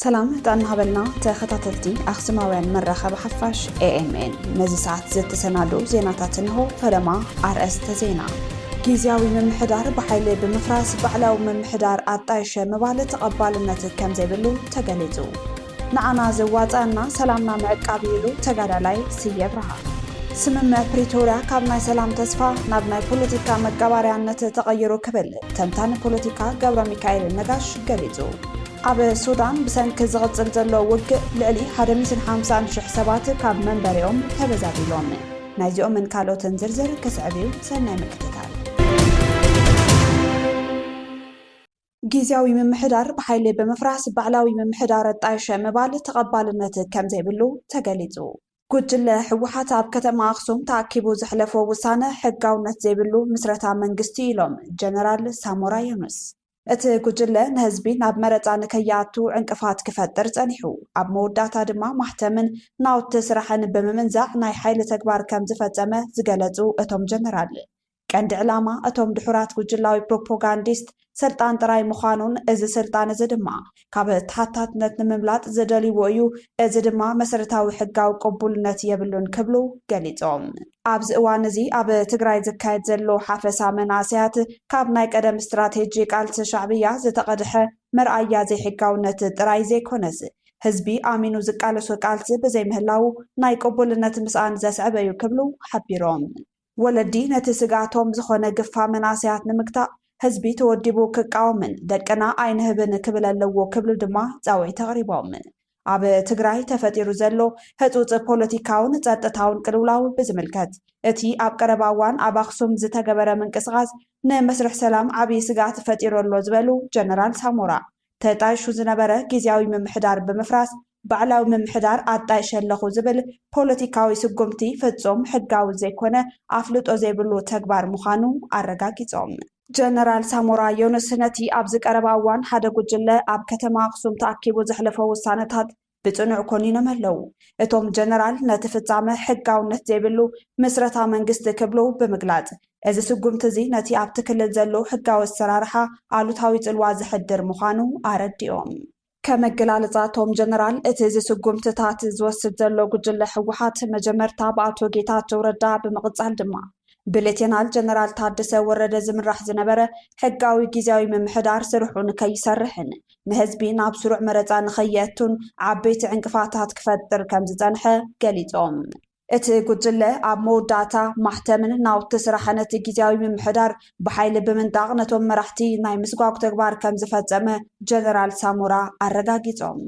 سلام تان هبلنا تخطاتلتي أخسماوين مرة خبحفاش AMN نزي ساعت زت سنادو زيناتاتنهو فلما أرأست زينا جيزياوي من محدار بحيلي بمفراس بعلاو من محدار آتايشة مبالة تقبالنات كم زيبلو تقليزو نعنا زواتانا سلامنا معقابيلو تقالالاي سيبرها سمم بريتوريا كابناي سلام تسفا نابناي بوليتيكا مقاباريانات تغيرو كبل تنتان بوليتيكا قبر ميكايل النقاش قليزو ኣብ ሱዳን ብሰንኪ ዝቕፅል ዘሎ ውግእ ልዕሊ 150,000 ሰባት ካብ መንበሪኦም ተበዛቢሎም ናይዚኦምን ካልኦትን ዝርዝር ክስዕብዩ ሰናይ ምክትታል ጊዜያዊ ምምሕዳር ብሓይሊ ብምፍራስ ባዕላዊ ምምሕዳር ኣጣየሸ ምባል ተቐባልነት ከም ዘይብሉ ተገሊጹ ጉጅለ ሕወሓት ኣብ ከተማ ኣክሱም ተኣኪቡ ዘሕለፎ ውሳነ ሕጋውነት ዘይብሉ ምስረታ መንግስቲ ኢሎም ጀነራል ሳሞራ ዩኑስ እቲ ጉጅለ ንህዝቢ ናብ መረፃ ንከይኣቱ ዕንቅፋት ክፈጥር ጸኒሑ ኣብ መወዳእታ ድማ ማሕተምን ናውቲ ስራሕን ብምምንዛዕ ናይ ሓይሊ ተግባር ከም ዝፈጸመ ዝገለጹ እቶም ጀነራል ቀንዲ ዕላማ እቶም ድሑራት ጉጅላዊ ፕሮፓጋንዲስት ስልጣን ጥራይ ምዃኑን እዚ ስልጣን እዚ ድማ ካብ ተሓታትነት ንምምላጥ ዝደልይዎ እዩ እዚ ድማ መሰረታዊ ሕጋዊ ቅቡልነት የብሉን ክብሉ ገሊጾም ኣብዚ እዋን እዚ ኣብ ትግራይ ዝካየድ ዘሎ ሓፈሳ መናእሰያት ካብ ናይ ቀደም ስትራቴጂ ቃልሲ ሻዕብያ ዝተቐድሐ መርኣያ ዘይሕጋውነት ጥራይ ዘይኮነስ ህዝቢ ኣሚኑ ዝቃለሶ ቃልሲ ብዘይምህላው ናይ ቅቡልነት ምስኣን ዘስዕበ እዩ ክብሉ ሓቢሮም ወለዲ ነቲ ስጋቶም ዝኾነ ግፋ መናእሰያት ንምግታእ ህዝቢ ተወዲቡ ክቃወምን ደቅና ኣይንህብን ክብል ኣለዎ ክብሉ ድማ ፃውዒት ተቕሪቦም ኣብ ትግራይ ተፈጢሩ ዘሎ ህፁፅ ፖለቲካውን ጸጥታውን ቅልውላው ብዝምልከት እቲ ኣብ ቀረባ እዋን ኣብ ኣክሱም ዝተገበረ ምንቅስቓስ ንመስርሕ ሰላም ዓብዪ ስጋት ፈጢሩ ኣሎ ዝበሉ ጀነራል ሳሞራ ተጣይሹ ዝነበረ ጊዜያዊ ምምሕዳር ብምፍራስ ባዕላዊ ምምሕዳር ኣጣይሸ ኣለኹ ዝብል ፖለቲካዊ ስጉምቲ ፍጹም ሕጋዊ ዘይኮነ ኣፍልጦ ዘይብሉ ተግባር ምዃኑ ኣረጋጊጾም ጀነራል ሳሞራ ዩኑስ ነቲ ኣብዚ ቀረባ እዋን ሓደ ጉጅለ ኣብ ከተማ ኣክሱም ተኣኪቡ ዘሕለፈ ውሳነታት ብጽኑዕ ኮኒኖም ኣለዉ እቶም ጀነራል ነቲ ፍጻመ ሕጋውነት ዘይብሉ ምስረታ መንግስቲ ክብሉ ብምግላጽ እዚ ስጉምቲ እዚ ነቲ ኣብቲ ክልል ዘሎ ሕጋዊ ኣሰራርሓ ኣሉታዊ ጽልዋ ዝሕድር ምዃኑ ኣረዲኦም ከመገላለጻቶም ጀነራል እቲ ዝስጉምትታት ዝወስድ ዘሎ ጉጅለ ሕወሓት መጀመርታ ብኣቶ ጌታቸው ረዳ ብምቕጻል ድማ ብሌተናል ጀነራል ታደሰ ወረደ ዝምራሕ ዝነበረ ሕጋዊ ጊዜያዊ ምምሕዳር ስርሑን ከይሰርሕን ንህዝቢ ናብ ስሩዕ መረፃ ንኸየእቱን ዓበይቲ ዕንቅፋታት ክፈጥር ከም ዝጸንሐ ገሊጾም እቲ ጉጅለ ኣብ መወዳእታ ማሕተምን ናውቲ ስራሕን እቲ ጊዜያዊ ምምሕዳር ብሓይሊ ብምንጣቕ ነቶም መራሕቲ ናይ ምስጓጉ ተግባር ከም ዝፈጸመ ጀነራል ሳሞራ ኣረጋጊጾም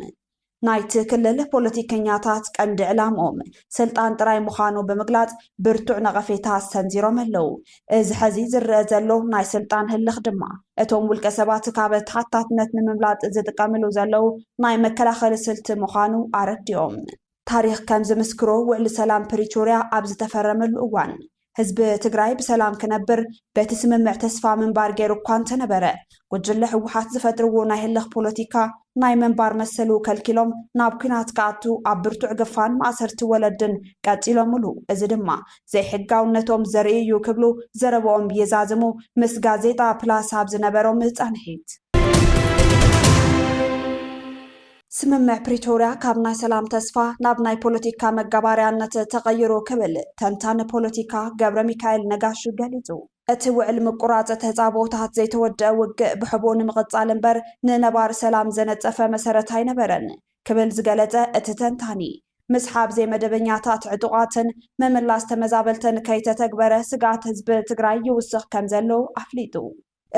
ናይቲ ክልል ፖለቲከኛታት ቀንዲ ዕላምኦም ስልጣን ጥራይ ምዃኑ ብምግላጽ ብርቱዕ ነቐፌታ ሰንዚሮም ኣለዉ እዚ ሕዚ ዝርአ ዘሎ ናይ ስልጣን ህልኽ ድማ እቶም ውልቀ ሰባት ካብ ተሓታትነት ንምምላጥ ዝጥቀምሉ ዘለዉ ናይ መከላኸሊ ስልቲ ምዃኑ ኣረዲኦም ታሪክ ከም ዝምስክሮ ውዕሊ ሰላም ፕሪቶሪያ ኣብ ዝተፈረመሉ እዋን ህዝቢ ትግራይ ብሰላም ክነብር በቲ ስምምዕ ተስፋ ምንባር ገይሩ እኳ እንተነበረ ጉጅለ ሕወሓት ዝፈጥርዎ ናይ ህልኽ ፖለቲካ ናይ መንባር መሰሉ ከልኪሎም ናብ ኩናት ከኣቱ ኣብ ብርቱዕ ግፋን ማእሰርቲ ወለድን ቀፂሎምሉ እዚ ድማ ዘይሕጋውነቶም ዘርኢ እዩ ክብሉ ዘረብኦም የዛዝሙ ምስ ጋዜጣ ፕላስ ኣብ ዝነበሮም ጻንሒት ስምምዕ ፕሪቶሪያ ካብ ናይ ሰላም ተስፋ ናብ ናይ ፖለቲካ መጋባርያነት ተቐይሮ ክብል ተንታኒ ፖለቲካ ገብረ ሚካኤል ነጋሽ ገሊጹ እቲ ውዕል ምቁራጽ ተጻቦታት ዘይተወደአ ውግእ ብሕቡእ ንምቕጻል እምበር ንነባር ሰላም ዘነጸፈ መሰረት ኣይነበረን ክብል ዝገለጸ እቲ ተንታኒ ምስሓብ ዘይመደበኛታት ዕጡቓትን ምምላስ ተመዛበልትን ከይተተግበረ ስጋት ህዝቢ ትግራይ ይውስኽ ከም ዘሎ ኣፍሊጡ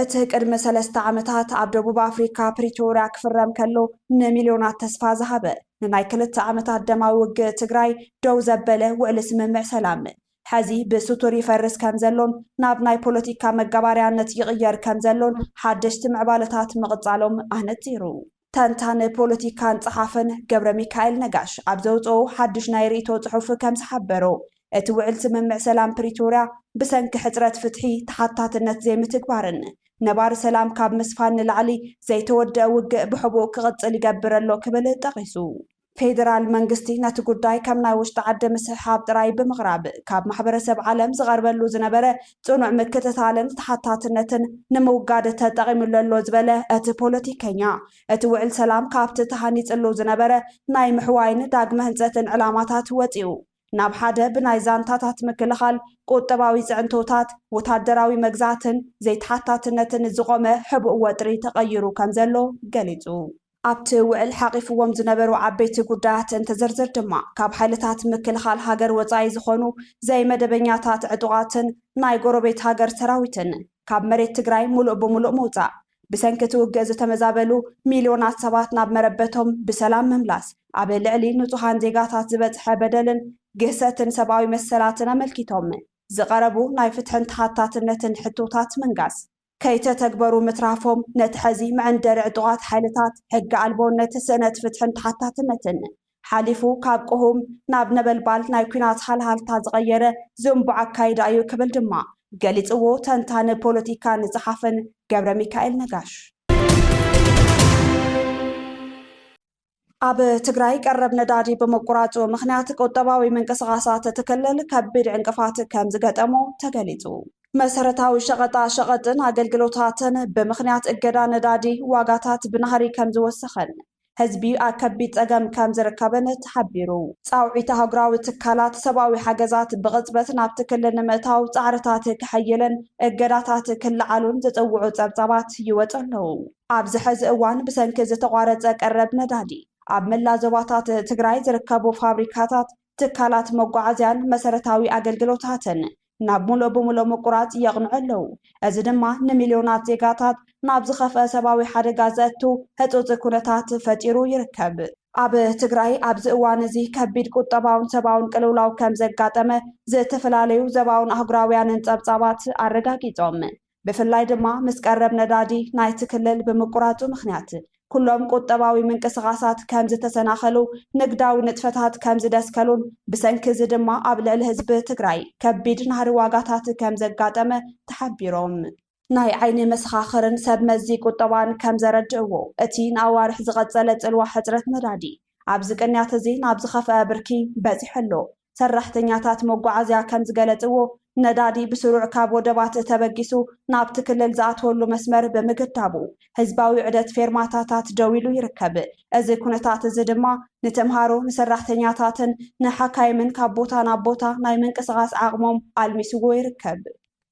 እቲ ቅድሚ 3 ዓመታት ኣብ ደቡብ ኣፍሪካ ፕሪቶሪያ ክፍረም ከሎ ንሚልዮናት ተስፋ ዝሃበ ንናይ 2 ዓመታት ደማዊ ውግእ ትግራይ ደው ዘበለ ውዕሊ ስምምዕ ሰላም ሕዚ ብስቱር ይፈርስ ከም ዘሎን ናብ ናይ ፖለቲካ መጋባርያነት ይቕየር ከም ዘሎን ሓደሽቲ ምዕባለታት ምቕጻሎም ኣነጺሩ ተንታኒ ፖለቲካን ጸሓፍን ገብረ ሚካኤል ነጋሽ ኣብ ዘውፅኦ ሓድሽ ናይ ርእይቶ ጽሑፍ ከም ዝሓበሮ እቲ ውዕል ስምምዕ ሰላም ፕሪቶሪያ ብሰንኪ ሕፅረት ፍትሒ ተሓታትነት ዘይምትግባርን ነባር ሰላም ካብ ምስፋን ንላዕሊ ዘይተወደአ ውግእ ብሕቡእ ክቕጽል ይገብር ኣሎ ክብል ጠቒሱ ፌደራል መንግስቲ ነቲ ጉዳይ ከም ናይ ውሽጢ ዓዲ ምስሕሓብ ጥራይ ብምቕራብ ካብ ማሕበረሰብ ዓለም ዝቐርበሉ ዝነበረ ጽኑዕ ምክትታልን ተሓታትነትን ንምውጋድ ተጠቒሙሉ ኣሎ ዝበለ እቲ ፖለቲከኛ እቲ ውዕል ሰላም ካብቲ ተሃኒፅሉ ዝነበረ ናይ ምሕዋይን ዳግመ ህንፀትን ዕላማታት ወፂኡ ናብ ሓደ ብናይ ዛንታታት ምክልኻል ቁጠባዊ ጽዕንቶታት ወታደራዊ መግዛእትን ዘይተሓታትነትን ዝቆመ ሕቡእ ወጥሪ ተቐይሩ ከም ዘሎ ገሊጹ ኣብቲ ውዕል ሓቂፍዎም ዝነበሩ ዓበይቲ ጉዳያት እንትዝርዝር ድማ ካብ ሓይልታት ምክልኻል ሃገር ወፃኢ ዝኾኑ ዘይመደበኛታት ዕጡቓትን ናይ ጎረቤት ሃገር ሰራዊትን ካብ መሬት ትግራይ ሙሉእ ብምሉእ ምውፃእ ብሰንኪ እቲ ውግእ ዝተመዛበሉ ሚልዮናት ሰባት ናብ መረበቶም ብሰላም ምምላስ ኣብ ልዕሊ ንጹሃን ዜጋታት ዝበፅሐ በደልን ግህሰትን ሰብኣዊ መሰላትን ኣመልኪቶም ዝቐረቡ ናይ ፍትሕን ተሓታትነትን ሕቶታት ምንጋስ ከይተተግበሩ ምትራፎም ነቲ ሕዚ መዐንደሪ ዕጡቓት ሓይልታት ሕጊ ኣልቦነት ስእነት ፍትሕን ተሓታትነትን ሓሊፉ ካብ ቅሁም ናብ ነበልባል ናይ ኩናት ሃልሃልታ ዝቐየረ ዝንቡዕ ኣካይዳ እዩ ክብል ድማ ገሊፅዎ ተንታኒ ፖለቲካን ዝሓፍን ገብረ ሚካኤል ነጋሽ ኣብ ትግራይ ቀረብ ነዳዲ ብምቁራፁ ምክንያት ቁጠባዊ ምንቅስቓሳት ትክልል ከቢድ ዕንቅፋት ከም ዝገጠሞ ተገሊጹ መሰረታዊ ሸቐጣ ሸቐጥን ኣገልግሎታትን ብምክንያት እገዳ ነዳዲ ዋጋታት ብናህሪ ከም ዝወሰኸን ህዝቢ ኣብ ከቢድ ፀገም ከም ዝርከበን ተሓቢሩ ፃውዒት ኣህጉራዊ ትካላት ሰብኣዊ ሓገዛት ብቕፅበት ናብቲ ክልል ንምእታው ፃዕርታት ክሕይልን እገዳታት ክለዓሉን ዝፅውዑ ፀብፃባት ይወፁ ኣለዉ ኣብዚ ሕዚ እዋን ብሰንኪ ዝተቋረፀ ቀረብ ነዳዲ ኣብ መላእ ዞባታት ትግራይ ዝርከቡ ፋብሪካታት ትካላት መጓዓዝያን መሰረታዊ ኣገልግሎታትን ናብ ሙሉእ ብምሉእ ምቁራፅ የቕንዑ ኣለዉ እዚ ድማ ንሚልዮናት ዜጋታት ናብ ዝኸፍአ ሰብኣዊ ሓደጋ ዘእቱ ህፁፅ ኩነታት ፈጢሩ ይርከብ ኣብ ትግራይ ኣብዚ እዋን እዚ ከቢድ ቁጠባውን ሰብኣውን ቅልውላው ከም ዘጋጠመ ዝተፈላለዩ ዞባውን ኣህጉራውያንን ፀብፃባት ኣረጋጊፆም ብፍላይ ድማ ምስ ቀረብ ነዳዲ ናይቲ ክልል ብምቁራፁ ምክንያት ኩሎም ቁጠባዊ ምንቅስቓሳት ከም ዝተሰናኸሉ ንግዳዊ ንጥፈታት ከም ዝደስከሉን ብሰንኪ እዚ ድማ ኣብ ልዕሊ ህዝቢ ትግራይ ከቢድ ናህሪ ዋጋታት ከም ዘጋጠመ ተሓቢሮም ናይ ዓይኒ መሰኻኽርን ሰብ መዚ ቁጠባን ከም ዘረድእዎ እቲ ንኣዋርሕ ዝቐፀለ ፅልዋ ሕፅረት ነዳዲ ኣብዚ ቅንያት እዚ ናብ ዝኸፍአ ብርኪ በፂሑ ኣሎ ሰራሕተኛታት መጓዓዝያ ከም ዝገለፅዎ ነዳዲ ብስሩዕ ካብ ወደባት ተበጊሱ ናብቲ ክልል ዝኣትወሉ መስመር ብምግዳቡ ህዝባዊ ዕደት ፌርማታታት ደው ኢሉ ይርከብ እዚ ኩነታት እዚ ድማ ንተምሃሮ ንሰራሕተኛታትን ንሓካይምን ካብ ቦታ ናብ ቦታ ናይ ምንቅስቓስ ዓቕሞም ኣልሚስዎ ይርከብ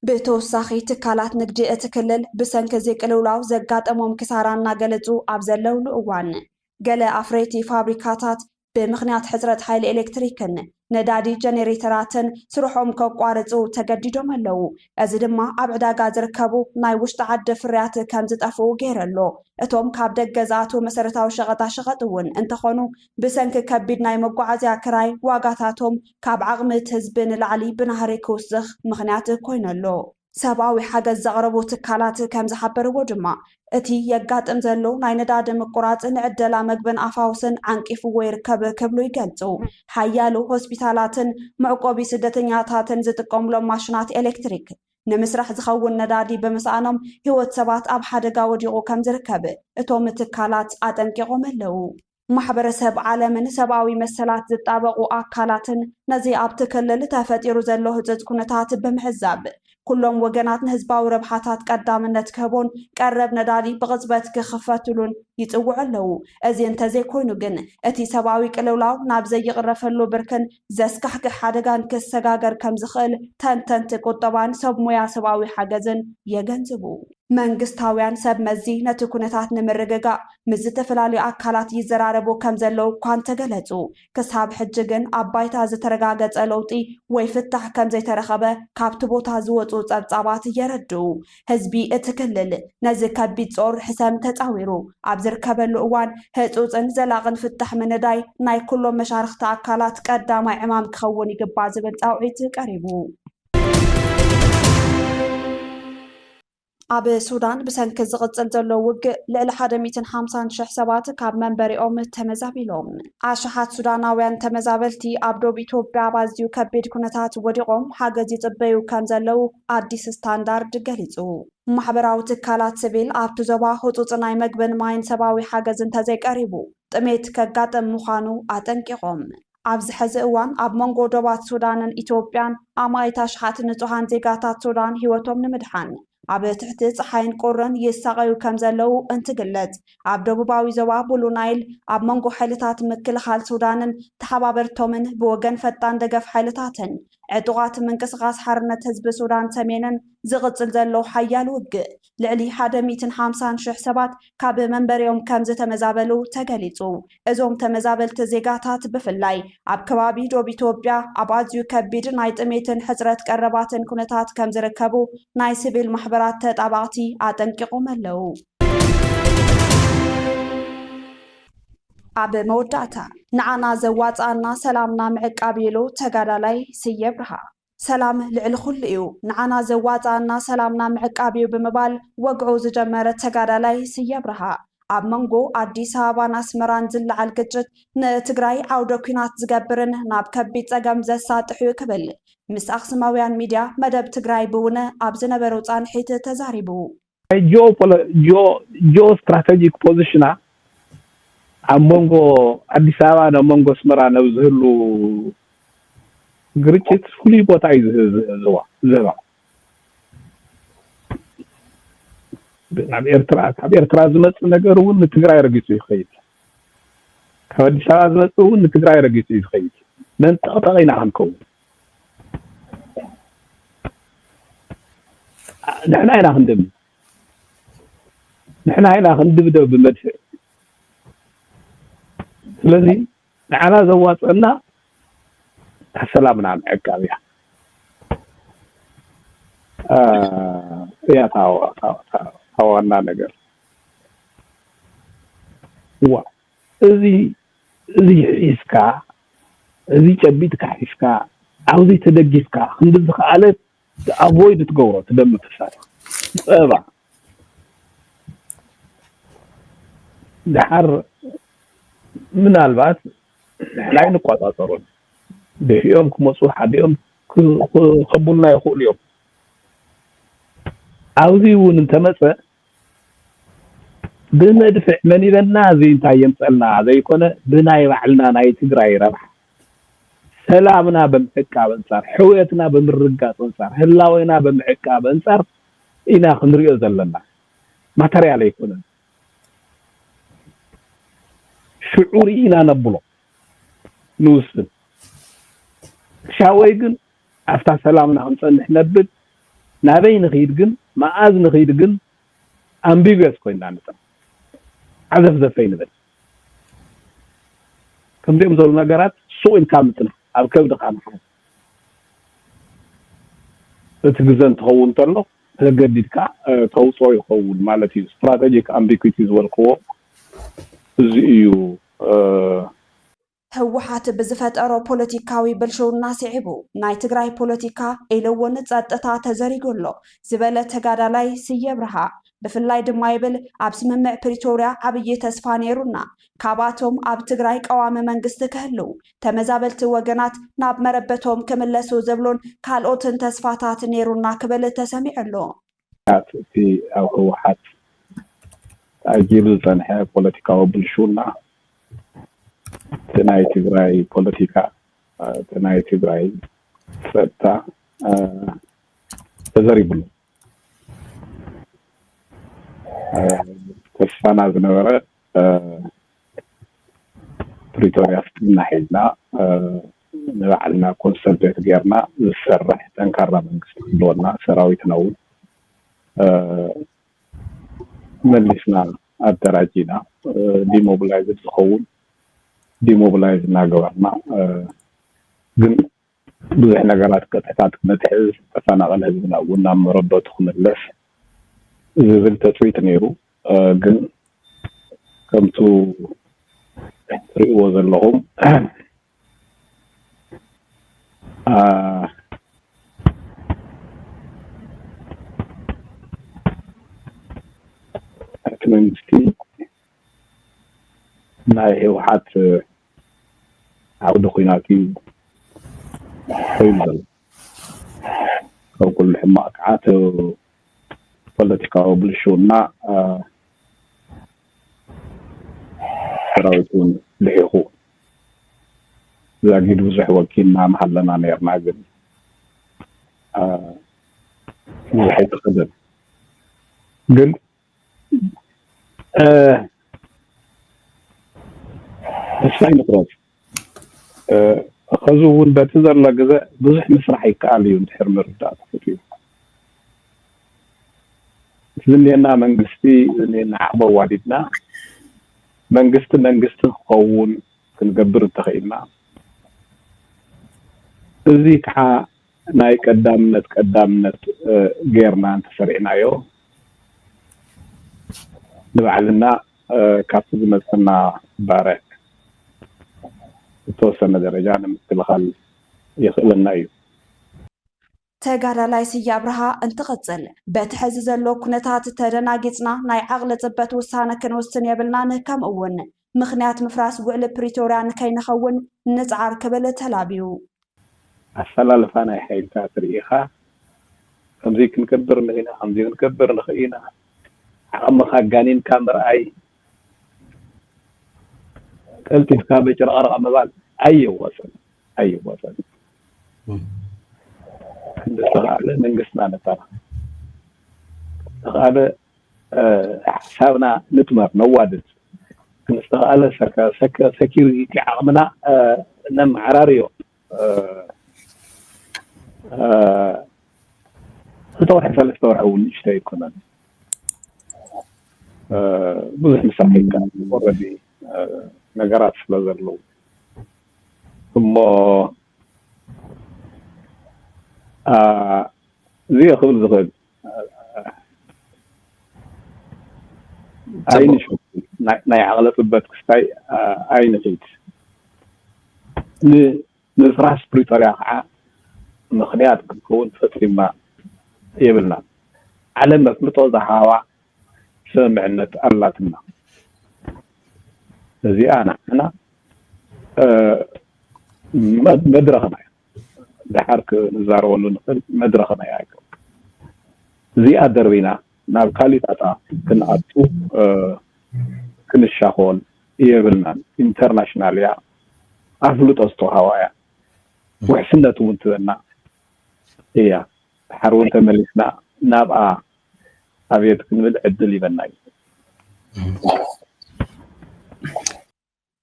ብተወሳኺ ትካላት ንግዲ እቲ ክልል ብሰንኪ እዚ ቅልውላው ዘጋጠሞም ክሳራ እናገለፁ ኣብ ዘለውሉ እዋን ገለ ኣፍረይቲ ፋብሪካታት ብምክንያት ሕፅረት ሓይሊ ኤሌክትሪክን ነዳዲ ጀነሬተራትን ስርሖም ከቋርፁ ተገዲዶም ኣለዉ እዚ ድማ ኣብ ዕዳጋ ዝርከቡ ናይ ውሽጢ ዓዲ ፍርያት ከም ዝጠፍኡ ገይረሎ እቶም ካብ ደገ ዝኣትዉ መሰረታዊ ሸቐጣ ሸቐጥ እውን እንተኾኑ ብሰንኪ ከቢድ ናይ መጓዓዝያ ክራይ ዋጋታቶም ካብ ዓቕሚ እቲ ህዝቢ ንላዕሊ ብናህሪ ክውስኽ ምክንያት ኮይኑ ኣሎ ሰብኣዊ ሓገዝ ዘቕረቡ ትካላት ከም ዝሓበርዎ ድማ እቲ የጋጥም ዘሎ ናይ ነዳዲ ምቁራፅ ንዕደላ መግብን ኣፋውስን ዓንቂፍዎ ይርከብ ክብሉ ይገልጹ ሓያሉ ሆስፒታላትን መዕቆቢ ስደተኛታትን ዝጥቀምሎም ማሽናት ኤሌክትሪክ ንምስራሕ ዝኸውን ነዳዲ ብምስኣኖም ህይወት ሰባት ኣብ ሓደጋ ወዲቑ ከም ዝርከብ እቶም ትካላት ኣጠንቂቖም ኣለዉ ማሕበረሰብ ዓለምን ሰብኣዊ መሰላት ዝጣበቑ ኣካላትን ነዚ ኣብቲ ክልል ተፈጢሩ ዘሎ ህፅፅ ኩነታት ብምሕዛብ ኩሎም ወገናት ንህዝባዊ ረብሓታት ቀዳምነት ክህቦን ቀረብ ነዳዲ ብቕፅበት ክኽፈትሉን ይፅውዑ ኣለዉ እዚ እንተዘይኮይኑ ግን እቲ ሰብኣዊ ቅልውላው ናብ ዘይቕረፈሉ ብርክን ዘስካሕክሕ ሓደጋን ክሰጋገር ከም ዝኽእል ተንተንቲ ቁጠባን ሰብ ሞያ ሰብኣዊ ሓገዝን የገንዝቡ መንግስታውያን ሰብ መዚ ነቲ ኩነታት ንምርግጋእ ምስ ዝተፈላለዩ ኣካላት ይዘራረቡ ከም ዘለዉ እኳ እንተገለፁ ክሳብ ሕጂ ግን ኣብ ባይታ ዝተረጋገፀ ለውጢ ወይ ፍታሕ ከም ዘይተረኸበ ካብቲ ቦታ ዝወፁ ፀብፃባት የረድኡ ህዝቢ እቲ ክልል ነዚ ከቢድ ጾር ሕሰም ተፃዊሩ ኣብ ዝርከበሉ እዋን ህፁፅን ዘላቕን ፍታሕ ምንዳይ ናይ ኩሎም መሻርክቲ ኣካላት ቀዳማይ ዕማም ክኸውን ይግባእ ዝብል ፃውዒት ቀሪቡ ኣብ ሱዳን ብሰንኪ ዝቕፅል ዘሎ ውግእ ልዕሊ 150,000 ሰባት ካብ መንበሪኦም ተመዛቢሎም ኣሽሓት ሱዳናውያን ተመዛበልቲ ኣብ ዶብ ኢትዮጵያ ባዝዩ ከቢድ ኩነታት ወዲቖም ሓገዝ ይፅበዩ ከም ዘለው ኣዲስ ስታንዳርድ ገሊጹ ማሕበራዊ ትካላት ሲቪል ኣብቲ ዞባ ህፁፅ ናይ መግብን ማይን ሰብኣዊ ሓገዝ እንተዘይቀሪቡ ጥሜት ከጋጠም ምዃኑ ኣጠንቂቖም ኣብዚ ሕዚ እዋን ኣብ መንጎ ዶባት ሱዳንን ኢትዮጵያን ኣማይታ ሽሓት ንጹሃን ዜጋታት ሱዳን ህይወቶም ንምድሓን ኣብ ትሕቲ ፀሓይን ቁርን ይሳቀዩ ከም ዘለው እንትግለጽ ኣብ ደቡባዊ ዞባ ቡሉ ናይል ኣብ መንጎ ሓይልታት ምክልኻል ሱዳንን ተሓባበርቶምን ብወገን ፈጣን ደገፍ ሓይልታትን ዕጡቓት ምንቅስቓስ ሓርነት ህዝቢ ሱዳን ሰሜንን ዝቕጽል ዘሎ ሓያል ውግእ ልዕሊ 150,000 ሰባት ካብ መንበሪኦም ከም ዝተመዛበሉ ተገሊጹ እዞም ተመዛበልቲ ዜጋታት ብፍላይ ኣብ ከባቢ ዶብ ኢትዮጵያ ኣብ ኣዝዩ ከቢድ ናይ ጥሜትን ሕፅረት ቀረባትን ኩነታት ከም ዝርከቡ ናይ ሲቪል ማሕበራት ተጣባቕቲ ኣጠንቂቖም ኣለው ኣብ መወዳእታ ንዓና ዘዋፃና ሰላምና ምዕቃብ ኢሉ ተጋዳላይ ስየ ብርሃ ሰላም ልዕሊ ኩሉ እዩ ንዓና ዘዋፃና ሰላምና ምዕቃብ እዩ ብምባል ወግዑ ዝጀመረ ተጋዳላይ ስየ ብርሃ ኣብ መንጎ ኣዲስ ኣበባን ኣስመራን ዝለዓል ግጭት ንትግራይ ዓውደ ኩናት ዝገብርን ናብ ከቢድ ፀገም ዘሳጥሕ እዩ ክብል ምስ ኣክሱማውያን ሚድያ መደብ ትግራይ ብውነ ኣብ ዝነበረው ፃንሒት ተዛሪቡ ጂኦ ስትራቴጂክ ፖዚሽና ኣብ መንጎ ኣዲስ ኣበባ ናብ መንጎ ኣስመራ ናብ ዝህሉ ግጭት ፍሉይ ቦታ እዩ ዝህባ ናብ ኤርትራ ዝመጽእ ነገር እውን ንትግራይ ረጊጹ ይኸይድ ካብ ኣዲስ ኣበባ ዝመጽእ እውን ንትግራይ ረጊጹ ይኸይድ መንጠቕጠቕ ኢና ክንከውን ንሕና ኢና ክንድብደብ ብመድፍዕ ስለዚ ንዓና ዘዋፅአና ሰላምና ምዕቃብ እያ ታዋና ነገር እዚ ሒዝካ እዚ ጨቢጥካ ሒዝካ ኣብዚ ተደጊፍካ ክንዲ ዝኸኣለት ኣቮይድ ትገብሮ ትደም ተሳት ፀባ ድሓር ምናልባት ናይ ንቋጣጠሩን ደፊኦም ክመፁ ሓዲኦም ክኸቡልና ይኽእሉ እዮም ኣብዚ እውን እንተመፀ ብመድፍዕ መኒበና እንታይ የምፀልና ዘይኮነ ብናይ ባዕልና ናይ ትግራይ ረብሓ ሰላምና ብምዕቃብ አንጻር ሕውየትና ብምርጋፅ አንጻር ህላወና ብምዕቃብ አንጻር ኢና ክንሪኦ ዘለና ማተርያል ኣይኮነን ሽዑር ኢና ነብሎ ንውስን ሻወይ ግን ኣፍታ ሰላምና ክንፀንሕ ነብል ናበይ ንኸይድ ግን ማኣዝ ንኸይድ ግን ኣምቢግስ ኮይና ንፃ ዓዘፍ ዘፈይ ንብል ከምዚኦም ዘሎ ነገራት ሱቅ ኢልካ ምፅና ኣብ ከብድኻ ንሓን እቲ ግዜ እንትኸውን ተሎ ተገዲድካ ተውፅኦ ይኸውን ማለት እዩ ስትራቴጂክ ኣምቢኩቲ ዝበልክዎ እዚ እዩ ህወሓት ብዝፈጠሮ ፖለቲካዊ ብልሽውና ስዒቡ ናይ ትግራይ ፖለቲካ ኢሉ እውን ፀጥታ ተዘሪጉሎ ዝበለ ተጋዳላይ ስየ ብርሃ ብፍላይ ድማ ይብል ኣብ ስምምዕ ፕሪቶርያ ዓብይ ተስፋ ነይሩና ካባቶም ኣብ ትግራይ ቀዋሚ መንግስቲ ክህልው ተመዛበልቲ ወገናት ናብ መረበቶም ክምለሱ ዝብሉን ካልኦትን ተስፋታት ነይሩና ክብል ተሰሚዑሎ እቲ ኣብ ህወሓት ኣጂሉ ዝፀንሐ ፖለቲካዊ ብልሽውና ናይ ትግራይ ፖለቲካ ናይ ትግራይ ፀጥታ ተዘሪብሉ ተስፋና ዝነበረ ፕሪቶርያ እናሒዝና ንባዕልና ኮንሰልቴት ጌርና ዝሰርሕ ጠንካራ መንግስቲ ክህልወና ሰራዊትና እውን መሊስና ኣደራጂና ዲሞቢላይዝ ዝኸውን ዲሞቢላይዝ እናገበርና ግን ብዙሕ ነገራት ቀጥታት ክትሕዝ ተፈናቐለ ህዝብና እውን ናብ መረበቱ ክምለስ ዝብል ተፅዊት ነይሩ ግን ከምቱ ትሪእዎ ዘለኹም እቲ መንግስቲ ናይ ህወሓት ዓውደ ኩናት እዩ ኮይኑ ዘሎ ካብ ኩሉ ሕማቅ ክዓት ፖለቲካዊ ብልሽውና سراويتون لحيخو زاقيد بزح وكينا محلنا نيرنا قل بزحي تقدم قل السعي مطراج خزوون باتزر لقزة بزح مسرح يكالي وندحر مردات فتيو زنينا منقستي زنينا عبا واديتنا منقست خوون كنقبر التخيلنا زي كحا ناي قدامنت غيرنا انت سرعنايو نبعلنا كافز مثلنا بارك توصلنا درجة نمثل يخلنا ايو ተጋዳላይ ስዬ አብርሃ እንትቕፅል በቲ ሕዚ ዘሎ ኩነታት ተደናጊፅና ናይ ዓቕሊ ፅበት ውሳነ ክንወስን የብልናን ከምኡ እውን ምኽንያት ምፍራስ ውዕል ፕሪቶርያ ንከይንኸውን ንፅዓር ክብል ተላቢዩ ኣሰላልፋ ናይ ሓይልታት ርኢኻ ከምዚ ክንከብር ንኽእና ከምዚ ክንከብር ንኽእና ዓቕምኻ ጋኒንካ ምርኣይ ቀልጢፍካ በጭርቕርቕ ምባል ኣይወሰን እንደተባለ መንግስትና ነበር ተቃለ حسابنا نتمر نوادت كنستغال سكيورتي عقمنا نم عراريو تطور حساب الثورة أو نشتري كنا بزح مساحين كان already نقرات فلازرلو ثم زي خبز زغل عين شوف ناي عقلة البات كستاي عين خيت نفرح بريطانيا مخنيات كون فترة ما يبلنا على ما متوضع هوا سمعنا الله تنا زي أنا مدرخنا دحرك نزارون نقل مدرخنا ياكل زي أدربينا ناب كاليتاتا كنعطو كنشاخول يبلنا انترناشنال يا أفلوت أستو هوايا وحسنة وانتنا هي حرون تملكنا نابا أبيت كنمد عدل يبناي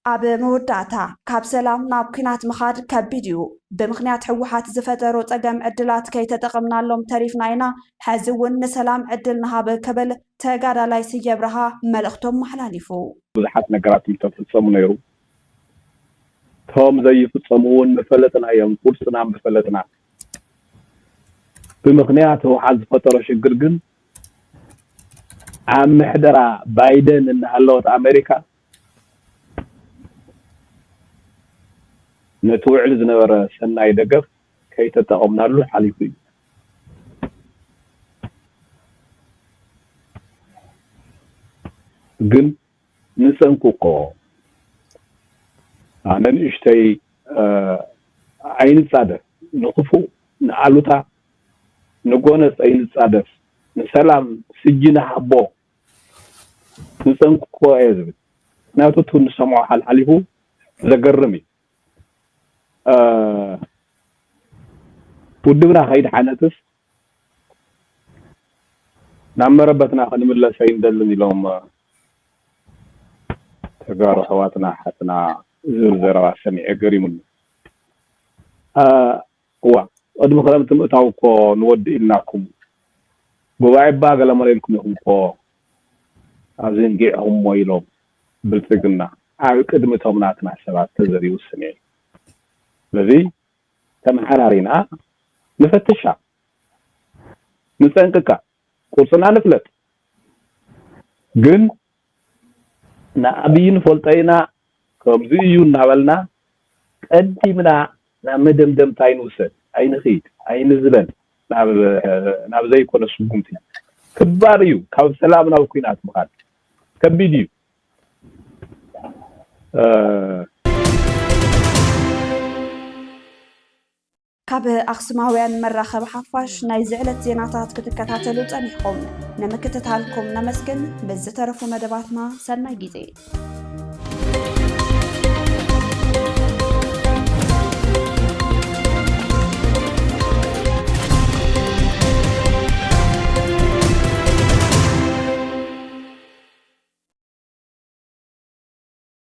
ኣብ መወዳእታ ካብ ሰላም ናብ ኩናት ምኻድ ከቢድ እዩ ብምኽንያት ሕወሓት ዝፈጠሮ ፀገም ዕድላት ከይተጠቐምናሎም ተሪፍና ኢና ሕዚ እውን ንሰላም ዕድል ንሃበ ክብል ተጋዳላይ ስዬ አብርሃ መልእኽቶም መሓላሊፉ ብዙሓት ነገራት ተፈፀሙ ነይሩ ቶም ዘይፍፀሙ እውን መፈለጥና እዮም ቁርስና መፈለጥና ብምኽንያት ሕወሓት ዝፈጠሮ ሽግር ግን ኣብ ምሕደራ ባይደን እናሃለወት ኣሜሪካ نتوعل زنبرة سنة يدقف كي تتقمنا له حليفي قل نسنكوكو أنا نشتي عين الصادف نقفو نعلوتا نقونس عين الصادف نسلام سجينا حبو نسنكوكو أيزبت ناتو نسمعو حال حليفو زقرمي ودبنا خيد حنتس نعمربتنا خنملا سين دلني لهم تجارة حواتنا حتنا زرزرة سميع قريمون هو قد مخدمة متعوكو نودي إلناكم بواعي باقة لما ليلكم يهم كو عزين جيعهم ويلوم بالفقنا قدمتهم ناتنا حسابات تزري والسميع الذي تم حرارينا نفتشها نستنققها قرصنا نفلت قن نابين فولتينا كمزيون ناولنا قدمنا نمدم دم تاين وسد اين خيد اين زبن ناب زي كون سقمتي كباريو كاب سلامنا وكينات مخال كبيديو ካብ ኣክሱማውያን መራኸቢ ሓፋሽ ናይ ዝዕለት ዜናታት ክትከታተሉ ፀኒሕኩም ንምክትታልኩም ነመስግን ብዝተረፉ መደባትና ሰናይ ግዜ